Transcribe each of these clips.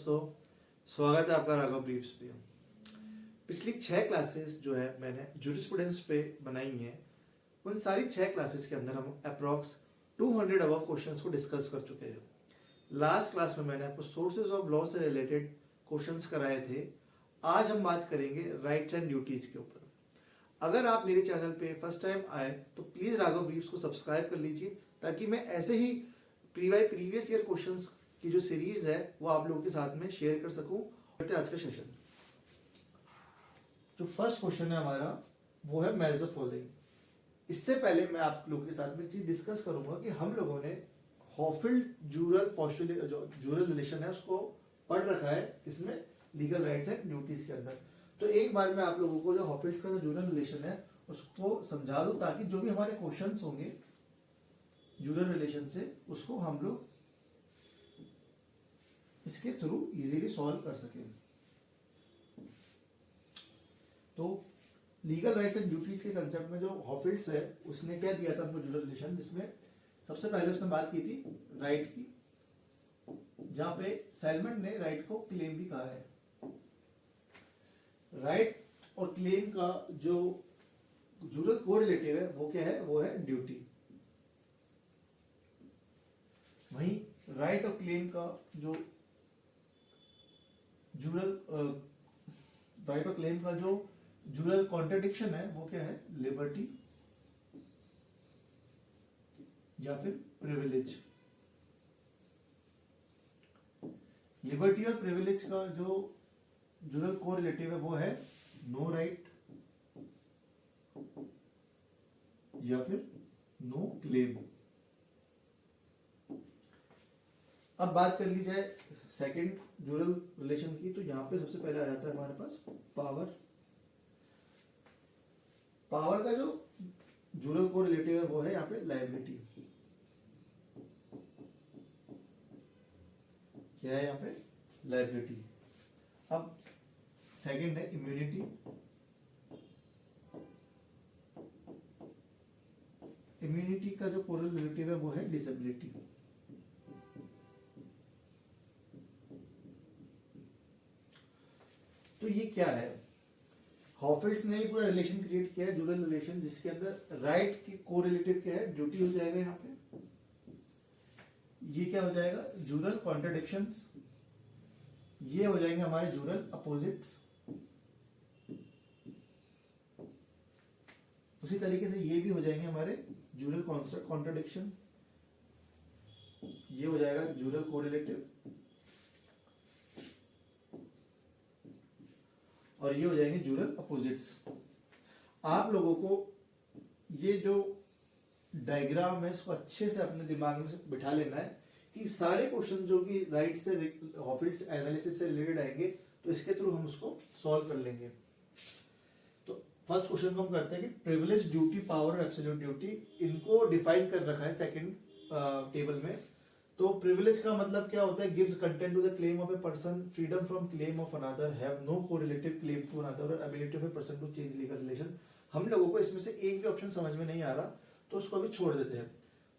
दोस्तों, स्वागत है आपका राघव ब्रीफ्स पे। पिछली 6 क्लासेस जो है मैंने जूरिस्प्रूडेंस पे बनाई हैं, उन सारी 6 क्लासेस के अंदर हम अप्रॉक्स 200 अबव क्वेश्चंस को डिस्कस कर चुके हैं। लास्ट क्लास में मैंने आपको सोर्सेज ऑफ लॉ से रिलेटेड क्वेश्चंस कराए थे। आज हम बात करेंगे राइट्स एंड ड्यूटीज के ऊपर। अगर आप मेरे चैनल पे फर्स्ट टाइम आए तो प्लीज राघव ब्रीफ्स को सब्सक्राइब कर लीजिए, ताकि मैं ऐसे ही प्रीवियस ईयर क्वेश्चंस की जो सीरीज है वो आप लोगों के साथ में शेयर कर सकूं। आज का सेशन, जो फर्स्ट क्वेश्चन है हमारा वो है मैच द फॉलोइंग। इससे पहले मैं आप लोगों के साथ में चीज डिस्कस करूंगा कि हम लोगों ने हॉफिल्ड जूरल पोस्टुलेट जो जूरल रिलेशन है उसको पढ़ रखा है, इसमें लीगल राइट्स एंड ड्यूटीज के अंदर। तो एक बार मैं आप लोगों को जो हॉफिल्ड का जो जूरल रिलेशन है उसको समझा दूं, ताकि जो भी हमारे क्वेश्चंस होंगे जूरल रिलेशन से उसको हम लोग इसके थ्रू इजीली सॉल्व कर सकें। तो लीगल राइट्स एंड ड्यूटीज के कंसेप्ट में जो हॉफिल्ड्स है उसने क्या दिया था हमको जूरल रिलेशन, जिसमें सबसे पहले उसने बात की थी राइट की, जहां पे सैलमन ने राइट को क्लेम भी कहा है। राइट और क्लेम का जो जूरल कोरिलेटिव है वो क्या है, वो है ड्यूटी। वहीं राइट और क्लेम का जो जूरल राइट और क्लेम का जो जूरल कॉन्ट्रडिक्शन है वो क्या है, लिबर्टी या फिर प्रिविलेज। लिबर्टी और प्रिविलेज का जो जूरल कोरिलेटिव है वो है नो राइट या फिर नो क्लेम। अब बात कर ली जाए सेकंड जूरल रिलेशन की, तो यहां पे सबसे पहले आ जाता है हमारे पास पावर। पावर का जो जूरल कोरिलेटिव है वो है यहाँ पे लायबिलिटी। क्या है यहाँ पे, लायबिलिटी। अब सेकंड है इम्यूनिटी। इम्यूनिटी का जो कोरिलेटिव है वो है डिसेबिलिटी। तो ये क्या है, हॉफिल्ड्स ने पूरा रिलेशन क्रिएट किया है, जूरल रिलेशन, जिसके अंदर राइट की कोरिलेटिव क्या है, ड्यूटी हो जाएगा यहाँ पे। ये क्या हो जाएगा, जूरल कॉन्ट्रडिक्शंस। ये हो जाएंगे हमारे जूरल अपोजिट्स। उसी तरीके से ये भी हो जाएंगे हमारे जूरल कॉन्ट्रडिक्शन। ये हो जाएगा जूरल कोरिलेटिव, और ये हो जाएंगे जूरल अपोजिट्स। आप लोगों को ये जो डायग्राम है इसको अच्छे से अपने दिमाग में बिठा लेना है कि सारे क्वेश्चन जो कि राइट से हॉफिल्ड्स एनालिसिस से रिलेटेड आएंगे तो इसके थ्रू हम उसको सॉल्व कर लेंगे। तो फर्स्ट क्वेश्चन को हम करते हैं कि प्रिविलेज, ड्यूटी, पावर और एब्सोल्यूट ड्यूटी, इनको डिफाइन कर रखा है सेकंड टेबल में। तो प्रिविलेज का मतलब क्या होता है, gives content to the claim of a person, freedom from claim of another, have no correlative claim to another और ability of a person to change legal relation. हम लोगों को इसमें से एक भी ऑप्शन समझ में नहीं आ रहा तो उसको अभी छोड़ देते हैं।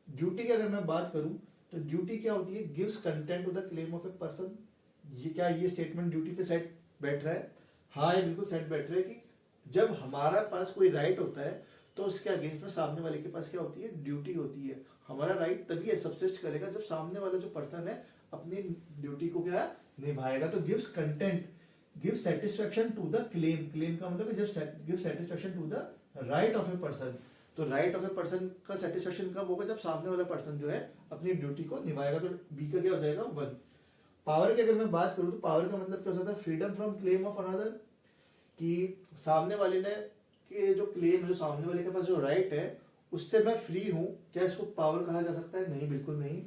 ड्यूटी की अगर मैं बात करूं तो ड्यूटी क्या होती है, gives content to the claim of a person. ये क्या, ये स्टेटमेंट ड्यूटी पे सेट बैठ रहा है? हाँ, ये बिल्कुल सेट बैठ रहा है कि जब हमारा पास कोई राइट होता है तो उसके अगेंस्ट में सामने वाले के पास क्या होती है, ड्यूटी होती है। हमारा राइट तभी सब्सिस्ट करेगा जब सामने वाला जो पर्सन है अपनी ड्यूटी को क्या निभाएगा। तो gives content, give satisfaction to the claim. Claim का मतलब जब give satisfaction to the right of a person. तो राइट ऑफ ए पर्सन का सेटिस्फेक्शन कब होगा, जब सामने वाला पर्सन जो है अपनी ड्यूटी को निभाएगा। तो बी का क्या हो जाएगा, 1। पावर की अगर मैं बात करूं तो पावर का मतलब क्या हो सकता है, freedom from claim of another, कि सामने वाले ने कि जो क्लेम है, जो सामने वाले के पास जो राइट है उससे मैं फ्री हूं। क्या इसको पावर कहा जा सकता है? नहीं, बिल्कुल नहीं।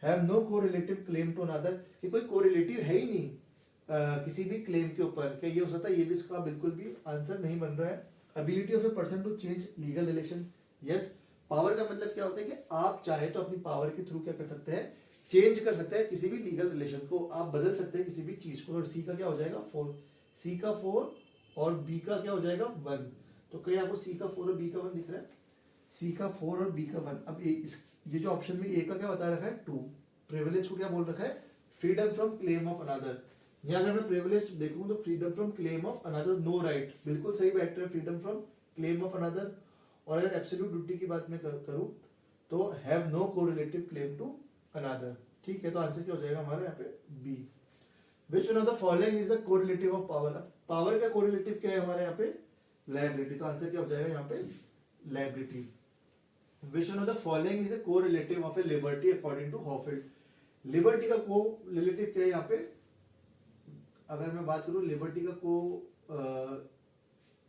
Have no correlative claim to another, कि कोई कोरिलेटिव है ही नहीं किसी भी क्लेम के ऊपर। क्या ये हो सकता है? ये भी इसका बिल्कुल भी आंसर नहीं बन रहा है। Ability of a person to change legal relation, yes. Power का मतलब क्या होता है कि आप चाहे तो अपनी पावर के थ्रू क्या कर सकते हैं, चेंज कर सकते हैं किसी भी लीगल रिलेशन को, आप बदल सकते हैं किसी भी चीज को। और सी का क्या हो जाएगा, 4। सी का 4 और बी का क्या हो जाएगा, 1। तो कहीं आपको सी का 4 और बी का 1 दिख रहा है? सी का 4 और बी का 1। अब ये जो ऑप्शन में ए का क्या बता रखा है, 2। प्रिविलेज को क्या बोल रखा है, freedom from claim of another. यहाँ अगर मैं प्रिविलेज देखूं तो freedom from claim of another, no right, बिल्कुल सही बैठ रहा है, freedom from claim of another. और अगर एब्सोल्यूट ड्यूटी की बात मैं करूं तो have no correlative claim to another. ठीक है, तो आंसर क्या हो जाएगा हमारा यहाँ पे B. Which one of the following is the correlative of power. Power का कोरिलेटिव क्या है हमारे यहाँ पे, लायबिलिटी, तो आंसर क्या हो जाएगा यहाँ पे liability. Which one of the following is the correlative of a liberty according to Hohfeld. Liberty का कोरिलेटिव क्या है यहाँ पे, अगर मैं बात करूं लिबर्टी का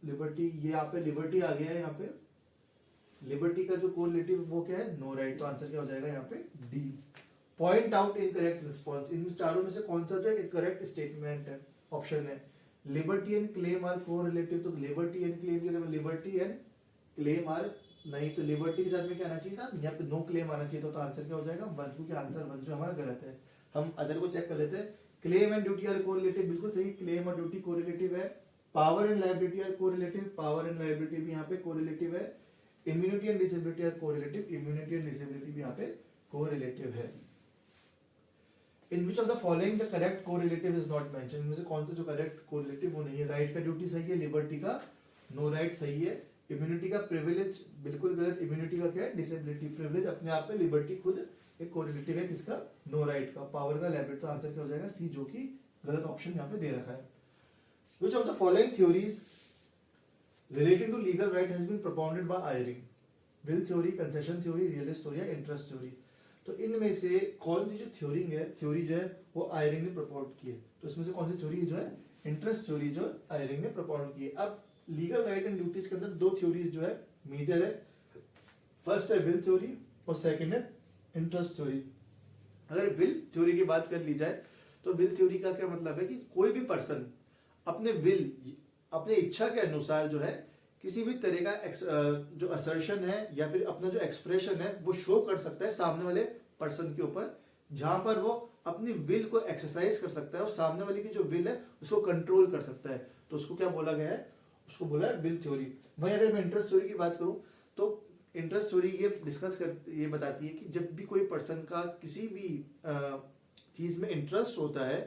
लिबर्टी, ये यहाँ पे लिबर्टी आ गया है, यहाँ पे लिबर्टी का जो कोरिलेटिव वो क्या है, नो राइट, तो आंसर क्या हो जाएगा यहाँ पे D. Point out incorrect response, इन चारों में से कौन सा जो है इनकरेक्ट स्टेटमेंट है, ऑप्शन है liberty and claim are correlative, तो लिबर्टी एंड क्लेम के लिए लिबर्टी एंड क्लेम आर नहीं, तो लिबर्टी के साथ में क्या आना चाहिए था, यहाँ पे नो क्लेम आना चाहिए, तो आंसर क्या हो जाएगा वन, क्योंकि आंसर वन जो हमारा गलत है। हम अदर को चेक कर लेते हैं। Claim and duty are correlative, बिल्कुल सही, क्लेम और ड्यूटी कोरिलेटिव है। Power and liability are correlative, power and liability भी यहाँ पे कोरिलेटिव है। Immunity and disability are correlative, immunity and disability भी यहाँ पे कोरिलेटिव है। In which of the following the correct correlative is not mention, इनमें से कौन सा जो करेक्ट कोरिलेटिव वो नहीं है। राइट का ड्यूटी सही है, लिबर्टी का नो राइट सही है, इम्यूनिटी का प्रिविलेज बिल्कुल गलत, इम्यूनिटी का क्या है डिसेबिलिटी, प्रिविलेज अपने आप में, लिबर्टी खुद एक कोरिलेटिव है किसका, नो राइट का, पावर का लायबिलिटी, तो आंसर क्या हो जाएगा सी, जो कि गलत ऑप्शन यहाँ पे दे रखा है। Which of the following theories relating to legal right has been propounded by Ihering. Will theory, concession theory, realist theory या इंटरेस्ट थ्योरी। तो इनमें से कौन सी जो थ्योरी जो है वो आयरिंग ने प्रपोज की है, तो इसमें से कौन सी थ्योरी जो है इंटरेस्ट थ्योरी जो आयरिंग ने प्रपोज की है। अब लीगल राइट एंड ड्यूटीज के अंदर दो थ्योरीज जो है मेजर है, फर्स्ट है विल थ्योरी और सेकंड है इंटरेस्ट थ्योरी। अगर विल थ्योरी की बात कर ली जाए तो विल थ्योरी का क्या मतलब है कि कोई भी पर्सन अपने विल, अपने इच्छा के अनुसार जो है किसी भी तरह का जो असर्शन है या फिर अपना जो एक्सप्रेशन है वो शो कर सकता है सामने वाले पर्सन के ऊपर, जहां पर वो अपनी विल को एक्सरसाइज कर सकता है और सामने वाले की जो विल है उसको कंट्रोल कर सकता है, तो उसको क्या बोला गया है, उसको बोला है विल थ्योरी। वहीं अगर मैं इंटरेस्ट थ्योरी की बात करूं तो इंटरेस्ट थ्योरी ये बताती है कि जब भी कोई पर्सन का किसी भी चीज में इंटरेस्ट होता है,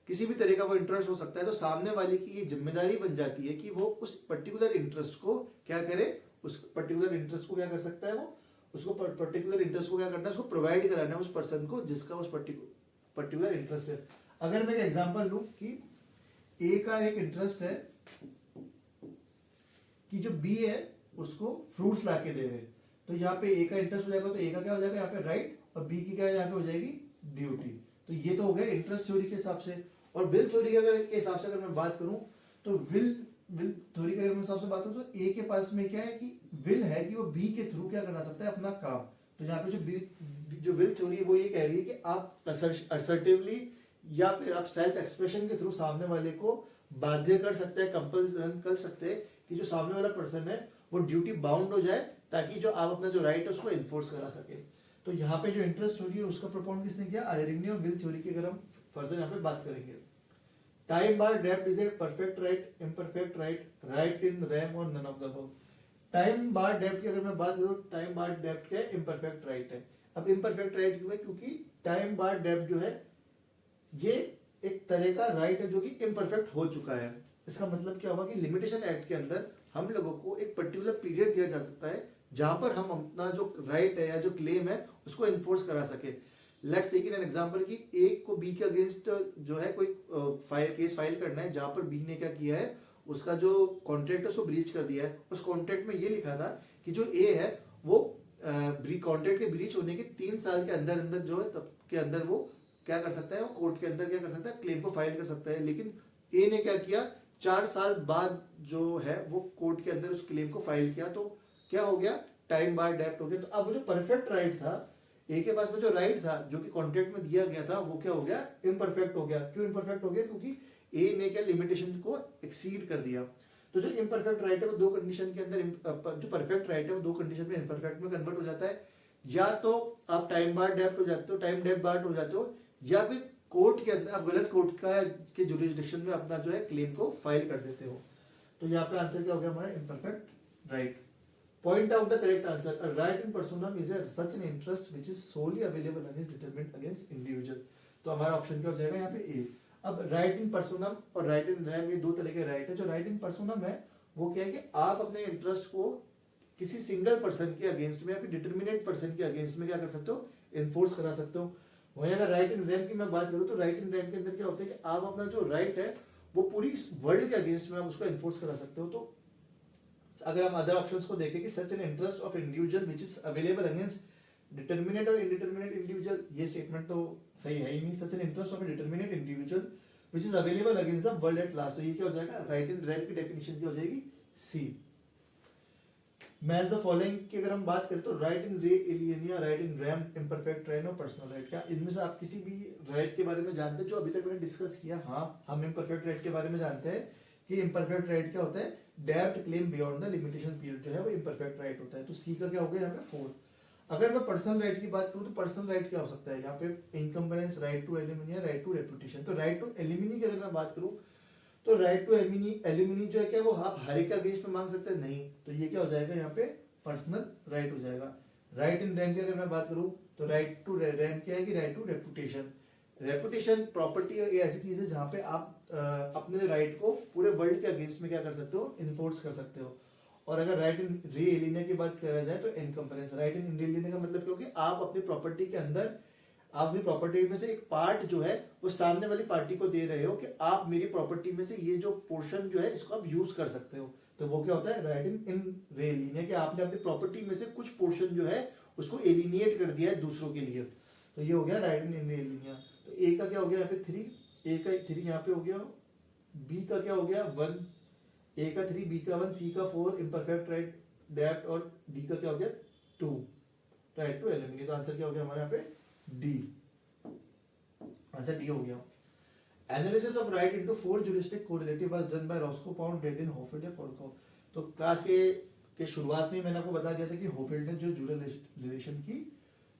किसी भी तरह का वो इंटरेस्ट हो सकता है, तो सामने वाले की ये जिम्मेदारी बन जाती है कि वो उस पर्टिकुलर इंटरेस्ट को क्या करे, उस पर्टिकुलर इंटरेस्ट को क्या कर सकता है, वो उसको पर्टिकुलर इंटरेस्ट को क्या करना है, उसको प्रोवाइड कराना है उस पर्सन को जिसका उस पर्टिकुलर इंटरेस्ट है। अगर मैं एक एग्जांपल लूं कि ए का एक इंटरेस्ट है कि जो बी है उसको फ्रूट्स लाके देवे, तो यहाँ पे ए का इंटरेस्ट हो जाएगा, तो ए का क्या हो जाएगा यहाँ पे राइट, और बी की क्या यहाँ पे हो जाएगी ड्यूटी। तो ये तो हो गया इंटरेस्ट थ्योरी के हिसाब से। और विल थ्योरी के हिसाब से अगर मैं बात करूं तो विल थ्योरी के हिसाब से बात करूं तो ए के पास में क्या है कि विल है कि वो बी के थ्रू क्या करना सकता है अपना काम। तो यहाँ पे जो विल थ्योरी वो ये कह रही है कि आप असर्टिवली या फिर आप सेल्फ एक्सप्रेशन के थ्रू सामने वाले को बाध्य कर सकते हैं, कंपल्सन कर सकते हैं कि जो सामने वाला पर्सन है वो ड्यूटी बाउंड हो जाए, ताकि जो आप अपना जो राइट है उसको इन्फोर्स करा सके। तो यहाँ पे जो इंटरेस्ट थ्योरी है उसका प्रोपाउंड किसने किया, आयरिंग ने। और विल थ्योरी की अगर हम फर्दर यहाँ पे बात करेंगे, टाइम बार डेप्थ is a perfect right, imperfect right, right in rem or none of the above. Time barred डेप्थ की अगर मैं बात करूं, टाइम बार डेप्थ क्या है, इम्परफेक्ट राइट है। अब इम्परफेक्ट राइट क्यों है, क्योंकि टाइम बार डेप्थ जो है ये एक तरह का राइट है जो कि इम्परफेक्ट हो चुका है। इसका मतलब क्या हुआ कि लिमिटेशन एक्ट के अंदर हम लोगों को एक पर्टिकुलर पीरियड दिया जा सकता है जहां पर हम अपना जो राइट है या जो क्लेम है उसको इन्फोर्स करा सके। लेट्स टेक एन एग्जांपल कि ए को बी के अगेंस्ट जो है कोई केस फाइल करना है, जहां पर बी ने क्या किया है, उसका जो कॉन्ट्रैक्ट है उसको ब्रीच कर दिया है। उस कॉन्ट्रैक्ट में ये लिखा था कि जो ए है वो कॉन्ट्रैक्ट के ब्रीच होने के 3 साल के अंदर अंदर जो है तब के अंदर वो क्या कर सकता है, वो कोर्ट के अंदर क्या कर सकता है, क्लेम को फाइल कर सकता है। लेकिन ए ने क्या किया, 4 साल बाद जो है वो कोर्ट के अंदर उस क्लेम को फाइल किया, तो क्या हो गया, टाइम बार डेप्थ हो गया। तो अब वो जो परफेक्ट राइट था, ए के पास में जो राइट था जो कि कॉन्ट्रैक्ट में दिया गया था, वो क्या हो गया, इम्परफेक्ट हो गया। क्यों इम्परफेक्ट हो गया, क्योंकि ए ने क्या लिमिटेशन को एक्सीड कर दिया। तो जो इम्परफेक्ट राइट है वो दो कंडीशन के अंदर, जो परफेक्ट राइट है वो दो कंडीशन में इम्परफेक्ट में कन्वर्ट हो जाता है। या तो आप टाइम बार डेप्थ हो जाते हो, टाइम डेप्थ बार हो जाते हो, या फिर कोर्ट के अंदर आप गलत कोर्ट का के जुरिसडिक्शन में अपना जो है क्लेम को फाइल कर देते हो। तो यहाँ पे आंसर क्या हो गया हमारा, imperfect right. Point out the correct answer. A right in personam is such an interest which is solely available and is determined against individual. तो हमारा ऑप्शन क्या हो जाएगा यहाँ पे ए। अब राइट इन पर्सोनम और राइट इन रैम ये दो तरह के राइट है। जो राइट इन पर्सोनम है वो क्या है कि आप अपने इंटरेस्ट को किसी सिंगल पर्सन के अगेंस्ट में या फिर डिटर्मिनेट पर्सन के अगेंस्ट में क्या कर सकते हो, इन्फोर्स करा सकते हो। वहीं अगर राइट इन रैम की मैं बात करूं तो राइट इन रैम के अंदर क्या होता है कि आप अपना जो राइट है वो पूरी वर्ल्ड के अगेंस्ट में आप उसको इन्फोर्स करा सकते हो। तो अगर हम अदर ऑप्शंस को देखें कि such an interest of individual which is available against determinate और इंडिटर्मिनेट इंडिविजुअल, ये स्टेटमेंट तो सही है ही नहीं। Such an interest of A determinate individual which is available against the world at last, तो ये क्या हो जाएगा, राइट इन रैम की डेफिनेशन क्या हो जाएगी, सी। मैच द फॉलोइंग की अगर हम बात करें तो राइट इन रे एलियन या right in RAM imperfect right और पर्सनल राइट, क्या इनमें से आप किसी भी राइट के बारे में जानते हैं जो अभी तक मैंने डिस्कस किया? हाँ, हम इम्परफेक्ट राइट के बारे में जानते हैं कि इम्परफेक्ट राइट क्या होता है, डेब्ट claim beyond the limitation period जो है वो इम्परफेक्ट राइट होता है। तो सी का क्या हो गया यहाँ पे 4। अगर मैं पर्सनल राइट की बात करूँ तो पर्सनल राइट क्या हो सकता है यहाँ पे, इनकम्बरेंस, राइट टू एलिमिनी या राइट टू रेपुटेशन। तो राइट टू एलिमिनी की अगर मैं बात करूँ तो राइट टू एलिमिनी जो है क्या वो आप हर एक अगेंस्ट में मांग सकते हैं, नहीं, तो ये क्या हो जाएगा यहाँ पे पर्सनल राइट हो जाएगा। राइट इन रैम की अगर मैं बात करूं तो राइट टू रैम क्या है कि right to reputation. Reputation property ये ऐसी चीज है जहां पे आप अपने राइट को पूरे वर्ल्ड के अगेंस्ट में क्या कर सकते हो, इन्फोर्स कर सकते हो। और अगर राइट इन रे एलियना की बात करा जाए तो इनकम्परेंस। राइट इन एलियना का मतलब क्योंकि आप अपनी प्रॉपर्टी के अंदर, आप अपनी प्रॉपर्टी में से एक पार्ट जो है वो सामने वाली पार्टी को दे रहे हो कि आप मेरी प्रॉपर्टी में से ये जो पोर्शन जो है इसको आप यूज कर सकते हो। तो वो क्या होता है, राइट इन रे एलियना, कि आपने अपनी प्रॉपर्टी में से कुछ पोर्शन जो है उसको एलिनिएट कर दिया है दूसरों के लिए। तो ये हो गया राइट इन रे एलियना। तो ए का क्या हो गया यहाँ पे 3, ए का 3 यहाँ पे हो गया, बी का क्या हो गया 1, ए का 3, बी का 1, सी का 4 इम्परफेक्ट राइट डेब्ट, और डी का क्या हो गया 2 राइट टू एलिमिनेट। तो आंसर क्या हो गया हमारे यहाँ पे डी, आंसर डी हो गया। Analysis of right into 4 juristic correlative was done by Roscoe, Pound, Dredden, Hohfeld या कोलकॉफ। तो क्लास के शुरुआत में मैंने आपको बता दिया था कि होफील्ड ने जो ज्यूरल रिलेशन की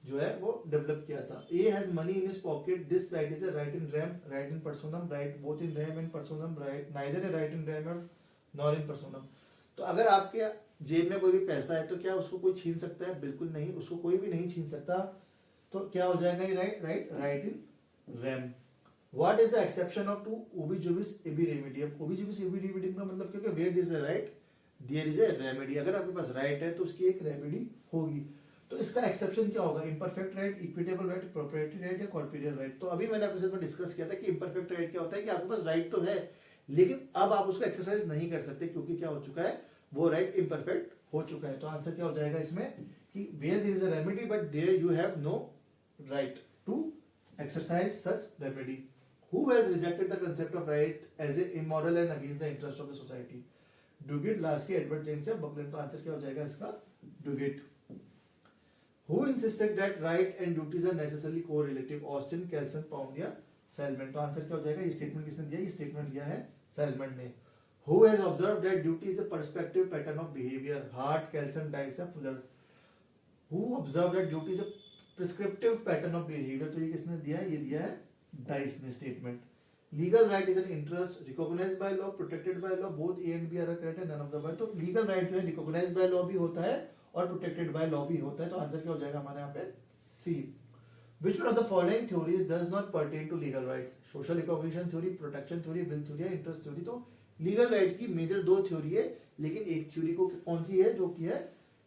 जो है वो डेवलप किया था। A has money in his pocket, this right is a right in rem, right in personam, right both in rem and personam, right neither a right in rem or nor in personam. तो अगर आपके जेब में कोई भी पैसा है तो क्या उसको कोई छीन सकता है? बिल्कुल नहीं, उसको कोई भी नहीं छीन सकता। तो क्या हो जाएगा ये right in RAM. What is the exception of to ubi juris ibi remedium? Ubi juris ibi remedium का मतलब क्योंकि where there is a right there is a remedy। अगर आपके पास राइट है तो उसकी एक रेमेडी होगी। तो इसका एक्सेप्शन क्या होगा, imperfect right, equitable right, proprietary right या कॉर्पोरियल राइट। तो अभी मैंने आपके साथ में डिस्कस किया था कि इम्परफेक्ट राइट क्या होता है कि आपके पास राइट तो है लेकिन अब आप उसको एक्सरसाइज नहीं कर सकते क्योंकि क्या हो चुका है, वो राइट इम्परफेक्ट हो चुका है। तो आंसर क्या हो जाएगा इसमें कि where there is a remedy but there you have no right to exercise such remedy. Who has rejected the concept of right as a immoral and against the interest of the society? Duguid, Lasky, Edward James या Buckland। तो answer क्या हो जाएगा इसका Duguid। Who insisted that right and duties are necessarily correlative? Austin, Kelson, Pound या Salmon। तो answer क्या हो जाएगा, ये स्टेटमेंट किसने दिया? ये स्टेटमेंट दिया है Salmon ने। Who has observed that duty is a perspective pattern of behavior? Hart, Kelson, Dykes या Fuller। Who observed that duty is a prescriptive pattern of behavior? तो ये किसने दिया है? ये दिया है डाइस ने statement. Legal right is an interest recognised by law, protected by law, both A and B are correct and none of the above. तो लीगल राइट जो है रिकॉग्नाइज्ड बाय लॉ भी होता है और प्रोटेक्टेड बाय लॉ भी होता है। तो आंसर क्या हो जाएगा हमारे यहाँ पे सी। Which one of the following theories does not pertain to legal rights? Social recognition theory, protection theory, will theory, interest theory। तो लीगल राइट की मेजर 2 थ्योरी है लेकिन एक थ्योरी को कौन सी है जो कि है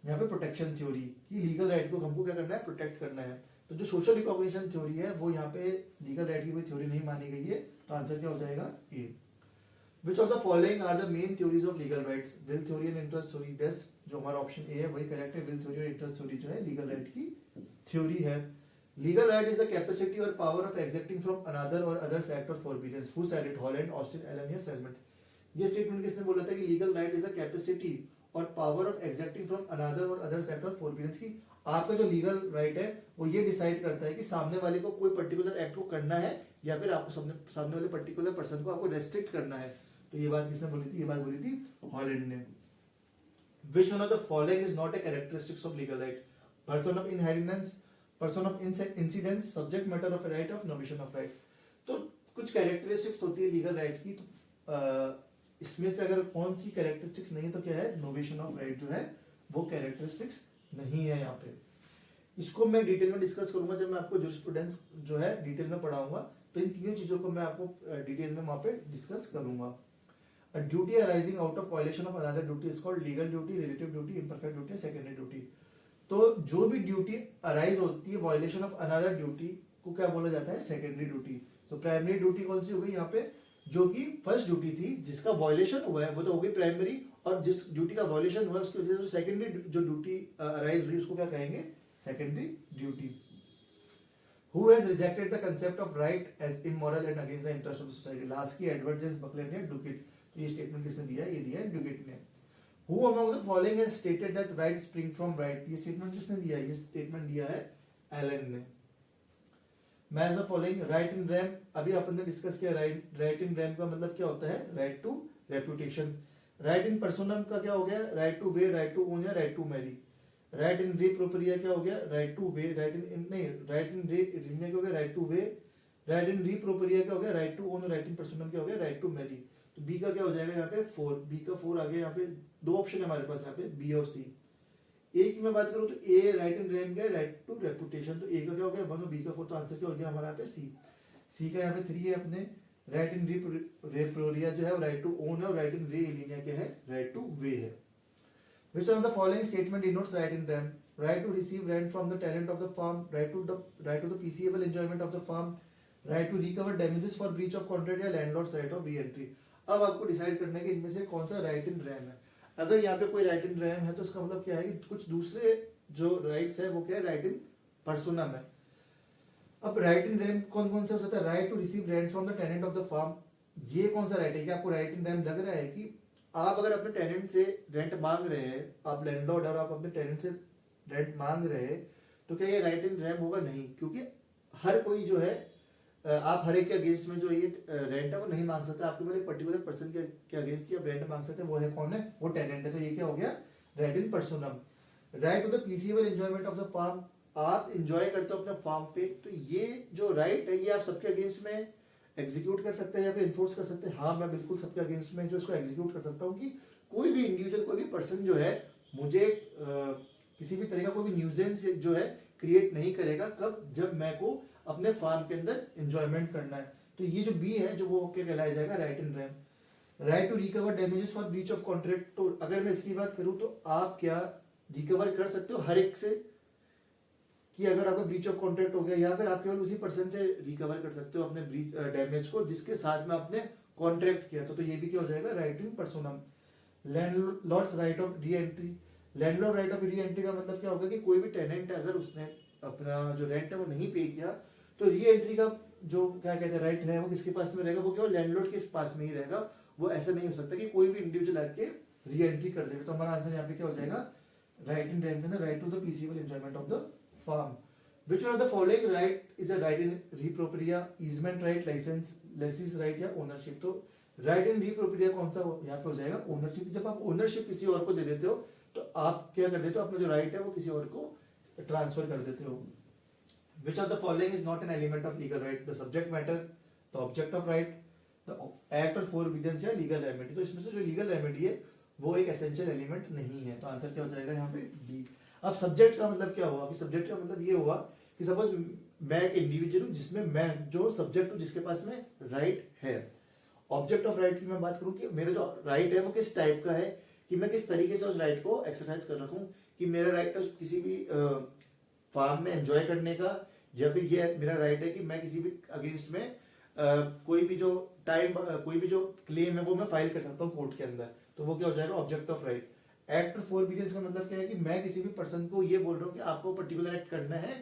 यहाँ पे प्रोटेक्शन थ्योरी, कि लीगल राइट को हमको क्या करना है, प्रोटेक्ट करना है। तो जो सोशल रिकॉग्निशन थ्योरी है वो यहाँ पे लीगल राइट की कोई थ्योरी नहीं मानी गई है। तो आंसर क्या हो जाएगा A. Which of the following are the main theories of legal rights? Will theory and interest theory. बेस जो हमारा ऑप्शन ए है वही करेक्ट है। विल थ्योरी और इंटरेस्ट थ्योरी जो है लीगल राइट की थ्योरी है। Legal right is the capacity or power of exacting from another or others act or forbearance. Who said it? Holland, Austin, Allen या Salmond. ये statement किसने बोला था कि legal right is the capacity or power of exacting from another or others act or forbearance. की आपका जो legal right है वो ये डिसाइड करता है कि सामने वाले को कोई पर्टिकुलर एक्ट को करना है या फिर आपको सामने वाले पर्टिकुलर पर्सन को आपको रेस्ट्रिक्ट करना है। तो ये बात किसने बोली थी? ये बात बोली थी हॉलैंड ने। Which one of the following is not a characteristics of legal right? Person of inheritance, person of incidence, subject matter of a right, of novation of right। तो कुछ कैरेक्टरिस्टिक्स होती है लीगल राइट की। तो इसमें से अगर कौन सी कैरेक्टरिस्टिक्स नहीं है तो क्या है, नोवेशन ऑफ राइट जो है वो कैरेक्टरिस्टिक्स नहीं है यहाँ पे। इसको मैं डिटेल में डिस्कस करूंगा जब मैं आपको जूरिस्प्रूडेंस जो है डिटेल में पढ़ाऊंगा। तो इन तीनों चीजों को मैं आपको डिटेल में वहां पे डिस्कस करूंगा। A duty arising out of violation of another duty is called legal duty, relative duty, imperfect duty, secondary duty। तो जो भी ड्यूटी अराइज होती है वायलेशन ऑफ अनदर ड्यूटी को क्या बोला जाता है? Secondary duty. तो प्राइमरी ड्यूटी कौन सी हो गई यहाँ पे? जो कि फर्स्ट ड्यूटी थी जिसका वायलेशन हुआ है वो तो हो गई प्राइमरी, और जिस ड्यूटी का वायलेशन हुआ है उसकी वजह से सेकेंडरी जो ड्यूटी अराइज हुई उसको क्या कहेंगे? Secondary duty. Who has rejected the concept of right as immoral and against the interest of the society? Lasky, Edwards, Buckler ने डुकिट। तो ये स्टेटमेंट किसने दिया है? ये दिया है डुकिट ने। Who among the following has stated that right spring from right? ये स्टेटमेंट किसने दिया है? ये स्टेटमेंट दिया है एलन ने। Match the following right in RAM, अभी अपन ने डिस्कस किया राइट इन रैम का मतलब क्या होता है? Right to reputation. Right in personam का क्या हो गया? Right to way, right to own या right to marry. Right in re propria क्या हो गया? Right to way, right in नहीं, राइट इन रे क्या हो गया? Right to way. Right in re propria क्या हो गया? Right to own. Right in personam क्या हो गया? Right to marry. तो बी का क्या हो जाएगा यहाँ पे? 4। बी का 4 आ गया। यहाँ पे दो ऑप्शन है हमारे पास यहाँ पे, बी और सी। ए की मैं बात करूँ तो ए राइट इन रैम गया, राइट टू रेपुटेशन। तो ए का क्या हो गया? 1 और बी का 4। तो आंसर क्या हो गया हमारा यहाँ पे? सी। सी का यहाँ पे 3 है अपने। राइट इन रेप्रोरिया जो है वो राइट टू ओन है, और राइट इन रे एलिनिया क्या है? राइट टू वे है। Which of the following statement denotes right in rent? Right to receive rent from the tenant of the farm, right to the peaceable enjoyment of the farm, right to recover damages for breach of contract या landlord's right of re-entry। अब आपको decide करना है कि इनमें से कौन सा राइट इन रैम है। अगर यहाँ पे कोई राइट इन रैम है तो इसका मतलब क्या है कि कुछ दूसरे जो राइट्स है वो क्या है? राइट इन पर्सोनम है। अब राइट इन रैम कौन कौन सा हो सकता है? Right to receive rent from the tenant of the farm, ये कौन सा राइट है? कि आपको राइट इन रैम लग रहा है कि आप अगर अपने टेनेंट से रेंट मांग रहे हैं, आप लैंडलॉर्ड और आप अपने टेनेंट से रेंट मांग रहे हैं, तो क्या ये राइट इन रैम होगा? नहीं, क्योंकि हर कोई जो है आप हर एक के अगेंस्ट में जो ये रेंट है वो नहीं मांग सकता। आपके एक पर्टिकुलर पर्सन के अगेंस्ट आप रेंट मांग सकते हैं, वो है कौन है? वो टेनेंट है। तो ये क्या हो गया? Right in personam. Right to the peaceable enjoyment of the farm, आप इंजॉय करते हो अपने फार्म पे, तो ये जो राइट है ये आप सबके अगेंस्ट में एग्जीक्यूट कर सकते हैं या फिर इन्फोर्स कर सकते हैं। हाँ, मैं बिल्कुल सबके अगेंस्ट में जो इसको एग्जीक्यूट कर सकता हूँ कि कोई भी इंडिविजुअल, कोई भी पर्सन जो है मुझे किसी भी तरह का कोई भी न्यूजेंस जो है क्रिएट नहीं करेगा। कब? जब मैं को अपने फार्म के अंदर एंजॉयमेंट करना है। तो ये जो बी है जो वो क्या कहलाया जाएगा? Right in rem. Right to recover damages for breach of contract, तो अगर मैं इसकी बात करूं तो आप क्या रिकवर कर सकते हो हर एक से, कि अगर आपका ब्रीच ऑफ कॉन्ट्रैक्ट हो गया या फिर आप केवल उसी पर्सन से रिकवर कर सकते हो अपने ब्रीच डैमेज को जिसके साथ में आपने कॉन्ट्रैक्ट किया। तो ये भी क्या हो जाएगा? Right in personam. Landlord's right of re entry, landlord right of re entry का मतलब क्या होगा कि कोई भी टेनेंट अगर उसने अपना जो रेंट है वो नहीं पे किया तो री एंट्री का जो क्या कहते हैं राइट है वो किसके पास में रहेगा? वो केवल लैंडलॉर्ड के पास में ही रहेगा। वो ऐसा नहीं हो सकता कि कोई भी इंडिविजुअल आके री एंट्री कर देगा। तो हमारा आंसर यहाँ पे क्या हो जाएगा? राइट इन रैम के अंदर right to the peaceable enjoyment of the farm। Which one of the following right is a right in repropriation, easement right, license, lessee's right या ownership? तो right in repropriation कौन सा यहाँ पे हो जाएगा? ownership। जब आप ownership किसी और को दे देते हो तो आप क्या कर देते हो? अपना जो right है वो किसी और को ट्रांसफर कर देते हो। Which of the following is not an element of legal right? The subject matter, the object of right, the act or forbiddance या legal remedy। तो इसमें से जो legal remedy है वो एक essential element नहीं है। तो आंसर क्या हो जाएगा यहाँ पे? D। अब सब्जेक्ट का मतलब क्या हुआ? कि सब्जेक्ट का मतलब ये हुआ कि सपोज मैं एक इंडिविजुअल हूं जिसमें मैं जो सब्जेक्ट हूं जिसके पास में राइट है। ऑब्जेक्ट ऑफ राइट की मैं बात करूं कि मेरा जो राइट है वो किस टाइप का है, कि मैं किस तरीके से उस राइट को एक्सरसाइज कर रखूं, कि मेरा राइट है किसी भी फार्म में एंजॉय करने का, या फिर ये मेरा राइट है कि मैं किसी भी अगेंस्ट में कोई भी जो कोई भी जो क्लेम है वो मैं फाइल कर सकता हूँ कोर्ट के अंदर। तो वो क्या हो जाएगा? Object of right. एक्ट फॉरबिडेंस का मतलब क्या है कि मैं किसी भी पर्सन को ये बोल रहा हूँ कि आपको पर्टिकुलर एक्ट करना है